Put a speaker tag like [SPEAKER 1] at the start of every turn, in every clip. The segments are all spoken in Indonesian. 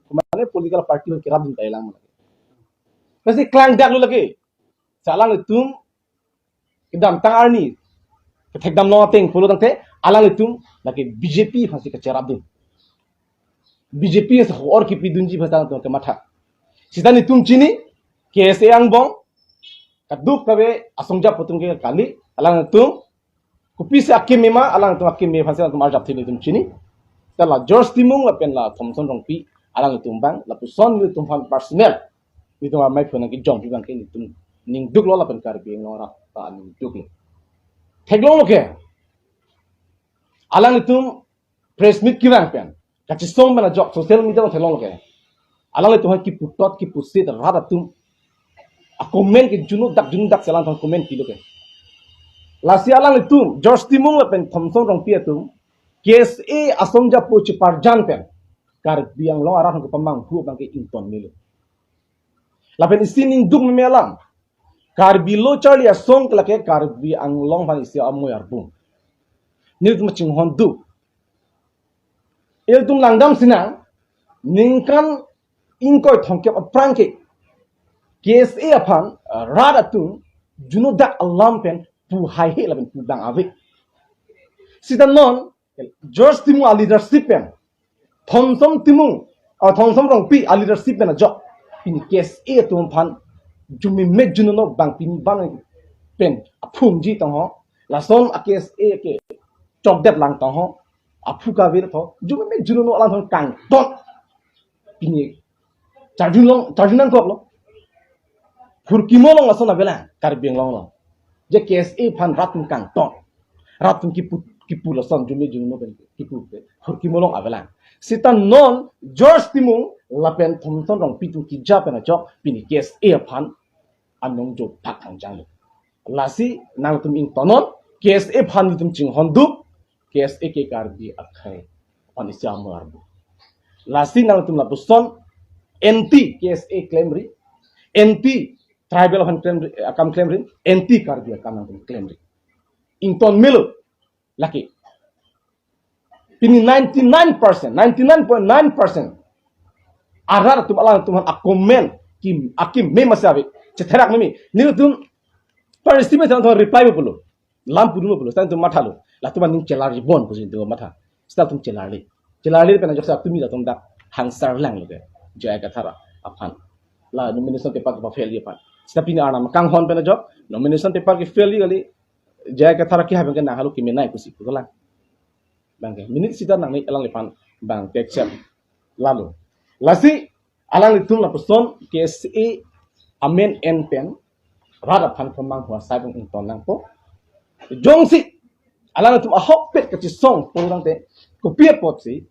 [SPEAKER 1] kumane political party ko kirap din tayo lang mo. Kasi klang dak lo lagi. Salang itum idam tang arni. Kathekdam no ting pulo tang te alang itum lagi BJP phasi ka cerap din. BJP sa or ki pidunji phasa to ke matha. Sidani tum chini KSA ang bong kaduk kabe asongja putung ke kali alang itum kupisi akim mema alang itum akim me phasa tum arjap thini tum chini. Kala George Timung la pen la Thomson rongpi alang itum bang la puson ni tum fan personnel. Itu mai phone ki jong bang ke ni tum ning duk lo la pen kar bi ngora ta ning duk ni. Theglong lo ke alang itum press meet ki bang pen. Kachi song mana jok social media lo thelong lo ke. Alang itum ki putot ki pusit rada tum a comment ki junuk dak selang thong comment ki lo ke. Lasi alang itum George Timung la pen Thomson rongpi atum KSA asongja pochi parjan pen kar biang lo arah ko pamang hu bang ke inton milo. Lapen isining duk memelang kar bilo charlie asong klake kar bi ang long van isi amoy arbum. Nil tum ching hondu. Il tum langdam sinang ningkan ingkoy thongke aprangke KSA apang rada tum junudak alam pen pu hai he lapen pu bang ave. Sidan non George Timung a leadership pen Thomson Timung Thomson rongpi a leadership pen a jok ini KSA tum pan jumi me jununo bang pin ban pen aphum ji tong ho lason a KSA ke chok det lang tong ho aphu ka vir tho jumi me jununo alang thong kang tot pini charjunang kok lo furkimo long lason abela karbeng long lo je KSA pan ratun kang tot ratun kipu lason jumi jununo ben kipu furkimo long abela sitan non George Timung lapen Thomson rong pitu ki japen a jok pini KSA pan anong jo pakang jang lasi nang tum ing tonon KSA pan tum ching hondu KSA ke karbi akhai panisya marbu lasi nang tum lapuson NT KSA claimri NT tribal of claimri akam claimri NT karbi akam nang tum claimri ing ton mil laki pini 99.9% arar tum alang tum akomen kim akim me masabe ceterak mimi ni tum paristime tan reply bolo lampu dulu bolo tan tum mathalo la tum ning celari bon pusin tu matha sta tum celari pena joksa tumi da tum da hangsar lang loge jaya ka thara aphan la nomination paper ba fail ye pan sta pini ana makang hon pena jok nomination paper ki fail gali jaya ka thara ki haben ke na halu ki menai kusi ko lang bangke minit sida nang ni elang lepan bang accept lalu lasi alang itum la person KSA amen en pen rada pan pemang hua sabung inton nang po jongsi alang itum ahok pet kaci song purang te kopia pot si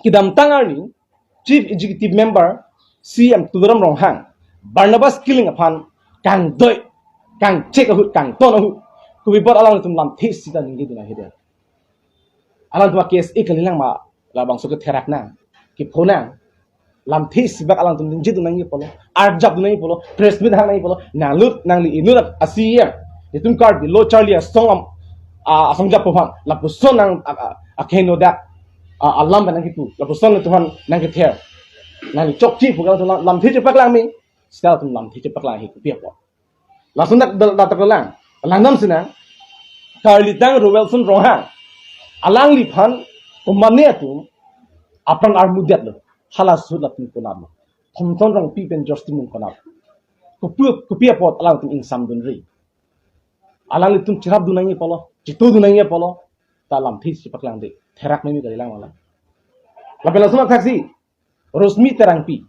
[SPEAKER 1] kidam tangarni chief executive member CM Tudaram Ronghang Barnabas killing upon kang doi kang check ahut kang ton ahut kubibot alang itum lam tes sida ninggi dina hede alang tua KSA kalilang ma labang suket terak na ki phonang lam this sibak alang tum jinjit nang polo arjab nang polo press meet hang nang polo nalut nang li inut asiyem itum card below charlie song asong jap pham la puson nang akheno da alam nang kitu la puson tuhan nang kither nang chok chi phugal lam this pak lang mi stal tum lam this pak lang hi ku piak la sunak da tak lang langam sina karli tang Roelson Rohang alang li phan kumane tum apang armudet lo halas sudah pun konam, Thomson rong pipen George Timung konam, kupia pot alang tum insam dunri, alang itum cerap dunangi polo, citu dunangi polo, dalam tis cepat lang de, terak memi dari lang malam. Lapela semua taksi, Rosmi terang pi,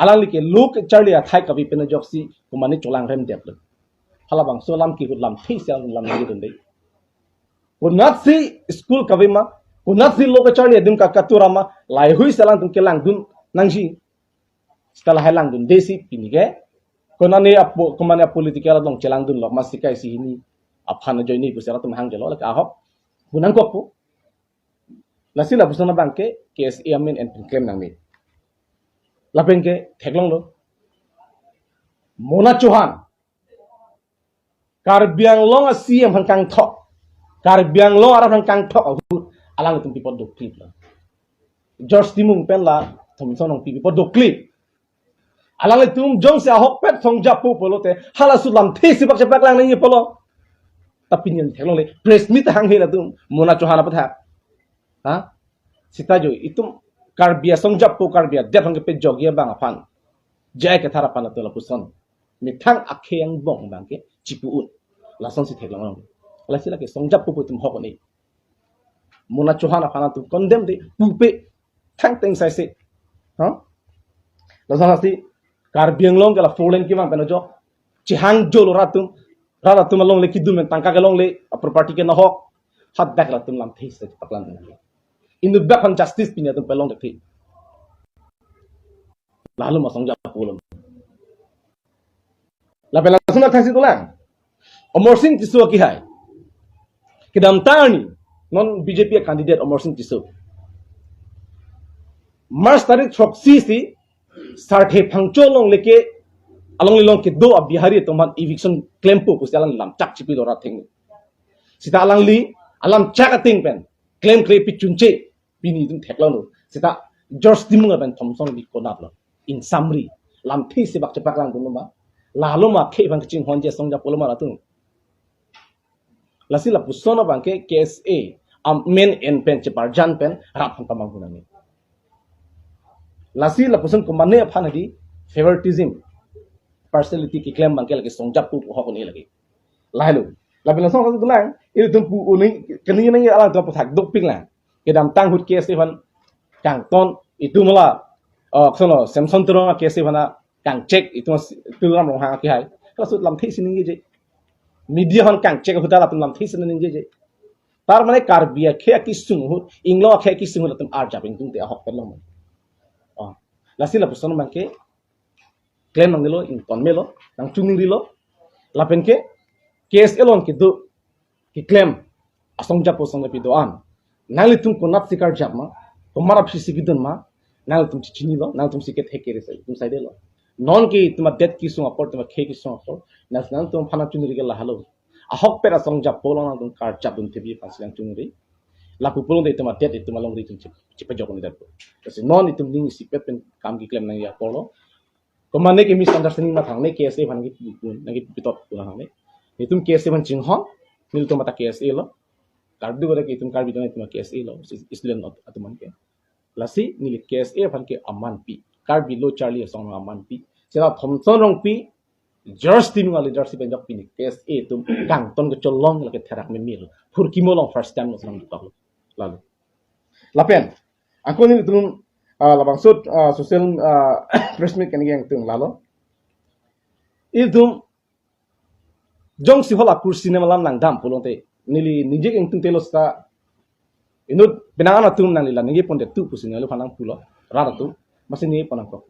[SPEAKER 1] alang like look Charlie athai kapi pena joksi, kumani colang rem dep lo, halabang so lam ki lam tis yang lam lagi dunde, kunat si school kapi ma. Unat si loka Charlie adum ka katurama lai hui salang tum kelang dun nangji setelah helang dun desi pinige konane apo komane politikal dong celang dun lok masih kai si ini aphan jo ini busara tum hang jelo lak ahok bunang ko po lasila busana bangke KSA amen en claim nang mi lapengke theklong lo Mona Chauhan karbiang long CM hang kang thok karbiang long arab hang kang thok alang itum pipot do clip la George Timung pen la thom son ong pi po dokli alang le tum jong sa hok pet song jap pu polo te hala su lam the si bak se bak lang ni polo tapin thelong le press meet hang hela tum mona chohana patha ha sita jo itum karbia song jap pu karbia det hong ke pe jogia bang afan jai ke thara pana to la puson mi thang akheng bong bang ke chipu un la son si theklang la sila ke song jap pu tum hok ni mona chohana phana tu condemn de pu pe thang teng sai se ha la son si karbiang long ke la folen ki bang pena jo chi hang jo lo ratum rara tum long le kidum men tangka ke long le property ke na hok hat dak la tum lam thei se paklan ni in the back on justice pinya tum pelong de thi lalu ma song jap pu lo la pela suna thasi tulang Amar Singh Tisu ki hai kidam tani non BJP candidate Amar Singh Tisu March tarik troksi si sarthe phangcho long leke along long ke do bihari toman eviction claim pu pusalang lam chak chipi dora thing sita alang li alam chak ating pen claim claim pi chunche bini dum theklo sita George Timung ben Thomson bi konap lo in summary lam thi se bak chapak lang dum ma lalu ma khe bang ching honje songja poloma la tung lasi la pusono bangke KSA men en pen chepar jan pen rap phang pamang hunani lasi la puson ko mane phanadi favoritism partiality ki claim bangke lagi songja pu ho ko ni lagi lalu la bela song ka lang il tum pu uni kani nang ala to pathak dok ping la ke dam tang hut KSA ban kang ton itu mala sono Samsung turong KSA bana kang check itu tulam rong hang ki hai la sut lam thi sining je media hon kang check huta la tum lam thi sining je tar mane karbia khe ki sung hu inglo khe ki sung la tum ar japing tum te hok pelong la sila puson bangke claim mangelo in ton melo nang chungning rilo la penke KSA lon ki do ki claim asong japo song pi do an nali tum ko nap sikar japma tomara phisi ki dun ma nal tum chini lo nal tum siket hekere sai tum sai de lo non ki tuma det ki sung apor tuma khe ki sung apor national tum phana chunri ke la halo ahok pera song jap polong na tum kar jap dum tebi paslang chunri la pu polong de tuma det tuma long ri tum chipe jok ni dat kasi non itum ning si pen kam ki claim na ya polo komane ki misunderstanding ma thang ne KSA bhan ki nagi pitop pula hang ne itum KSA bhan ching hon nil tum mata KSA lo kar du gore ki tum kar bi tuma KSA lo student atuman ke lasi nili KSA bhan ke aman pi kar bi lo charlie song aman pi sera thomson rong pi George Timung ali leadership en jok pi ni KSA tum kang ton ke cholong la ke therak me mil phur ki mo long first time no sang ta lalu lapen aku ni tum labang sut social press meet kan yang tung lalu itum jong si hola kursi ne malam nang dam pulong te nili nije yang tung telos ta inut benangan tum nang lila nije ponde tu pusin lu phanang pulo rara tu masih ni ponang ko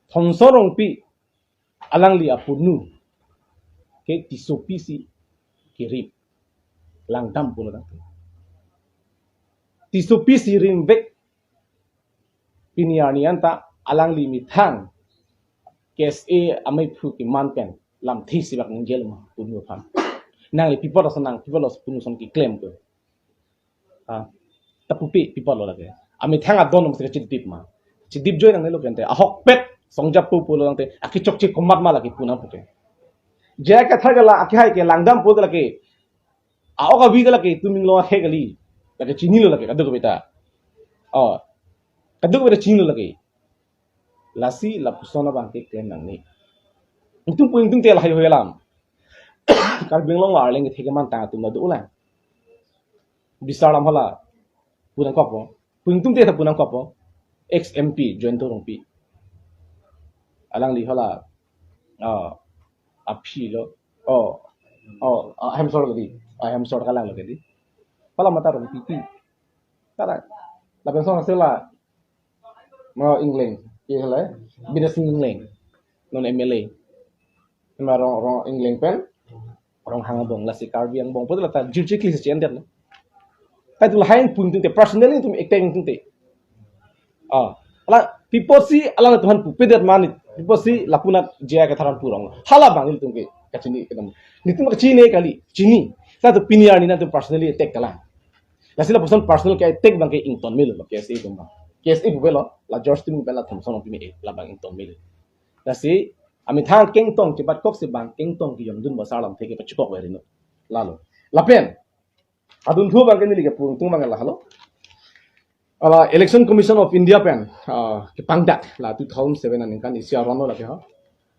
[SPEAKER 1] thomsorong pi alang li apunu ke tisopi si kirip lang dam pulo dang tisopi si ring bek piniani anta alang li mithang KSA amai phu ki manpen lam thi sibak ngel ma punu phan nang li people asanang people os punu son ki claim ko tapupi people lo lage ami thanga don se chidip ma chidip joy nang lo pente ahok pet songjap pu pulo nang te aki chok chi komat ma lagi puna puke je ka thagala aki hai ke langdam pu lage aoga bi lage tuming lo he gali lage chini lo lage kadu ko beta kadu ko beta chini lo lage lasi la pusona bang ke claim nang ni tung puing tung te la hai hoelam kar bing long war leng ke thege man ta tum la du la bisaram hala punang kopo puing tung te ta punang kopo ex MP join to rong pi alang li hala api lo I am sorry kalang lo kedi pala mata rong pi kala la pensong sela mo England ye hala binas England non MLA ma rong England pen rong hang bong la si karbiang bong putla ta judicially se chen det la kai tu hain pun tu personally tu acting tu te ala people si ala tuhan pu pedet manit people si lapuna jaya ka tharan purong hala bangil tu ke kachini kedam nitum ka chini kali chini sa tu piniar ni na tu personally attack kala la sila person personal ka attack bang ke ington mil ke si tu ma case ibu belo la George Tim bela Thompson of me la bang intong mil la si ami thang keng tong ki bat kok si bang keng tong ki yom dun ba salam theke pa chukok weri no lalo la pen adun thu bang keni lige pung tung bang la halo ala election commission of India pen ki pangdak la 2007 an kan isia rono la ke ha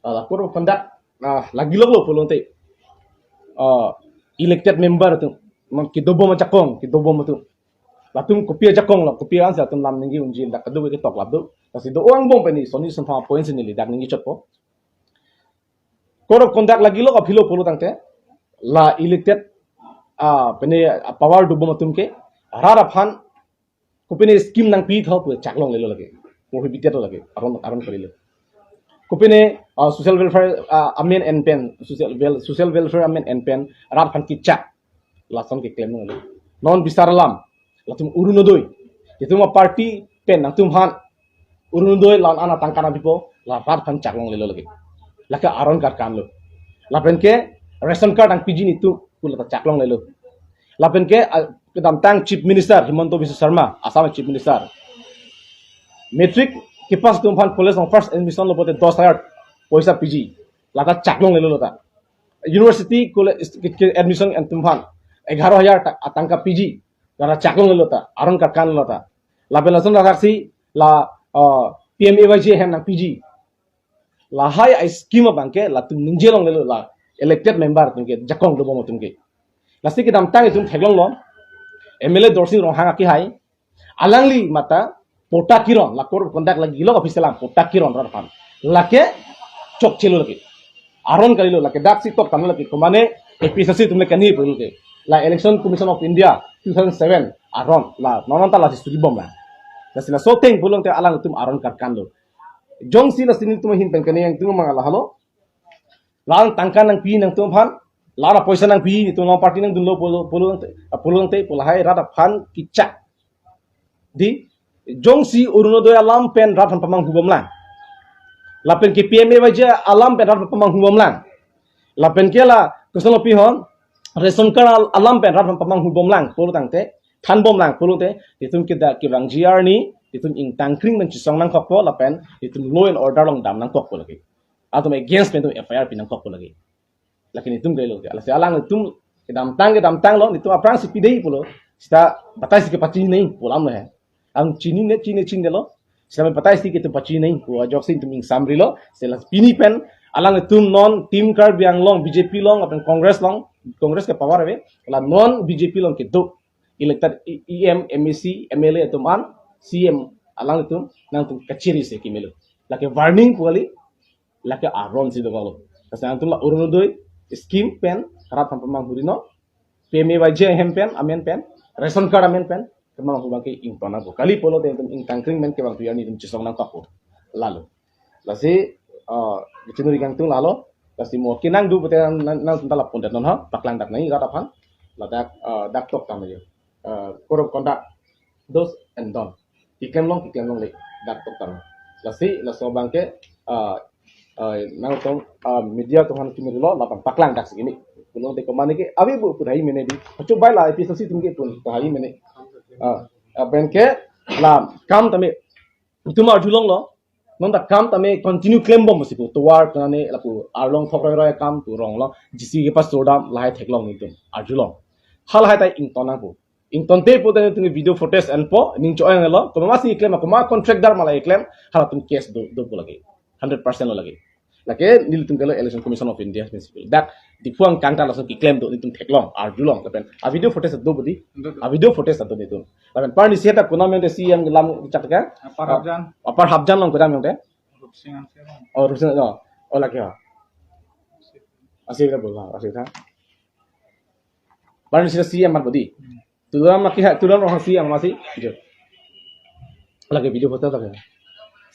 [SPEAKER 1] ala kor pandak lagi lo polon te elected member tu ki dobo ma chakong ki dobo ma tu latum kopia jakong la kopia an sa tum lam ningi unjil dak kadu ke tok labdu kasi do ang bong pani soni sun fa points ni li dak ningi chotpo code of conduct lagi lo ka philo polo tangte la elected pene power dubo matum ke rara phan kopine scheme nang pi thop chaklong lelo lage prohibited lage aron karile kopine social welfare amen and pen social welfare amen and pen rar phan ki chak la son ke claim no non bisaralam latum urunodoi itu ma party pen nang tum han urunodoi lan ana tangkana bipo la rat phan chaklong lelo lage laka aron kar kan lo lapen ke ration card ang piji ni tu kula chaklong lelo lapen ke kedam tang chief minister Himanto Biswa Sharma Assam chief minister metric ke pas tum han college ng first admission lo pote 10,000 paisa piji laka chaklong lelo lota university college admission and tum han 11,000 atangka piji laka chaklong lelo ta aron kar kan lota lapen lason raksi la PMAYJ hen nang piji la hai ai scheme bangke la tum ningjelong lelo la elected member tumke jakong do bomo tumke la siki dam tang tum theglong lo MLA Dorsing rong hanga ki hai alangli mata pota kiron la kor kondak lagi lo official am pota kiron rar pan la ke chok chelo lagi aron kalilo la ke dak si tok tan lagi komane APSC tumle kani pul ke la election commission of India 2007 aron la nonanta la studi bom la sila so teng pulong te alang tum aron kar kan lo jong si la sini tum hin pen kani yang tum mangala halo lang tangkan nang pi nang tum phan lara poisa nang pi tu no party nang dunlo pulong te pulahai rada phan kicak di jong si urunodoy alam pen rat phan pamang hubom lang lapen ke PMA waja alam pen rat pamang hubom lang lapen ke la kusono pi hon ration card alam pen rat phan pamang hubom lang pulu tangte than bom lang pulu te ditum ke da ke bang GR ni ditum ing tangkring men chisong nang kokpo lapen ditum law and order long dam nang kokpo lagi atau against pen tu FIR pinang kokpo lagi lakin itum gelo ala se alang itum ke dam tang lo itum aprang si pidei pulo sta batai si ke pachi nei pulam na hai ang chini lo sta batai si ke tu pachi nei ko jok sin tum ing samri lo se la pini pen alang itum non team card biang long BJP long apen congress ke power ave la non BJP long ke do elected EM MEC MLA itum an CM alang itum nang tum kachiri se kimelo lake warning kuali lake aron si do galo kasi antum la urunodoi scheme pen karat pamang hurino PMAYJ hem pen amen pen ration card amen pen kemang hubang ke ing tona ko kali polo den ing tangkring men ke bang tuyani dum chisong nang kapo lalu lasi bicinuri gang tung lalo lasi mo kinang du bete nang tala pondet non ha paklang dak nai rata phan la dak tok tam yo korob kondak dos and don ikem long le dak tok tam lasi laso bangke nang tong media tong han kimi lo lapang paklang dak segini pulong te komane ke abi bu pudai mene di coba la episode tumke pun pahai mene ben ke la kam tame tuma julong lo non da kam tame continue claim bom sipu to war kanane lapu arlong thokrai roi kam tu rong lo gc ke pas todam lai theklong ni tum arjulong hal hai tai ing tona bu ing tonte po tane tung video footage and po ning cho ang lo ko ma si claim ko ma contract dar malai claim hala tum case do lagi 100% lo lagi lake nil tum kalo election commission of India principle dak di puang kangta langsung ki claim do tum theklong arjulong kapen a video footage do budi a video footage do nitum kapen par ni seta kuna men de CM lam chatka apar habjan long kodam yong de rupsing o lake ha asira bola asira par ni seta CM mar budi turam maki ha turam roh CM masi jo lake video footage lake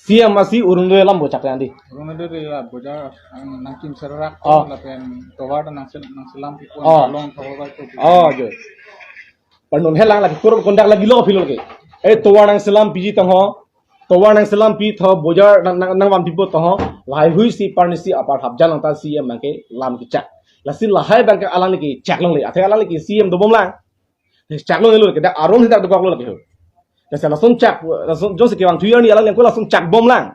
[SPEAKER 1] CM masih urundu elam bocak andi.
[SPEAKER 2] Urundu ya bojar nangkim serak lapen towar nang selam pipon long towar ko.
[SPEAKER 1] Jo. Pandon helang lagi kurang kondak lagi lo filo lagi. Towar nang selam piji tong towar nang selam pi tho bojar nang wan pipo tong lai hui si parnisi apar habjan lang ta CM mangke lam ki cak. Lasi lahai bangke alang lagi cak long le. Athe alang lagi CM do bom lang. Cak long le dak arom dak do kok lo lagi. Kasi langsung cak, langsung jose ke wang tuyo ni alang ko langsung cak bom lang.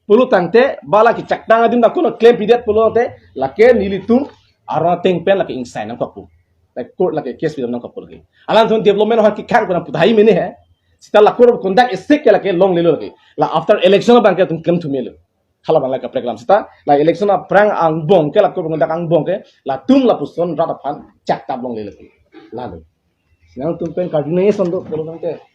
[SPEAKER 1] Pulu tangte bala ki cak tang adim na kuno claim pidet pulu te lake nilitung ara teng pen lake inside nang kapu. Like court lake case pidam nang kapu lake. Alang thon development ha ki kan ko na pudhai mene hai. Sita la court of conduct stick ke lake long lelo lake. La after election bang ke tum claim to melo. Hala bang lake program sita la election a prang ang bong ke la court of conduct ang bong ke la tum la puson rata pan cak tab long lelo. Lalu. Nang tum pen coordination do pulu tangte.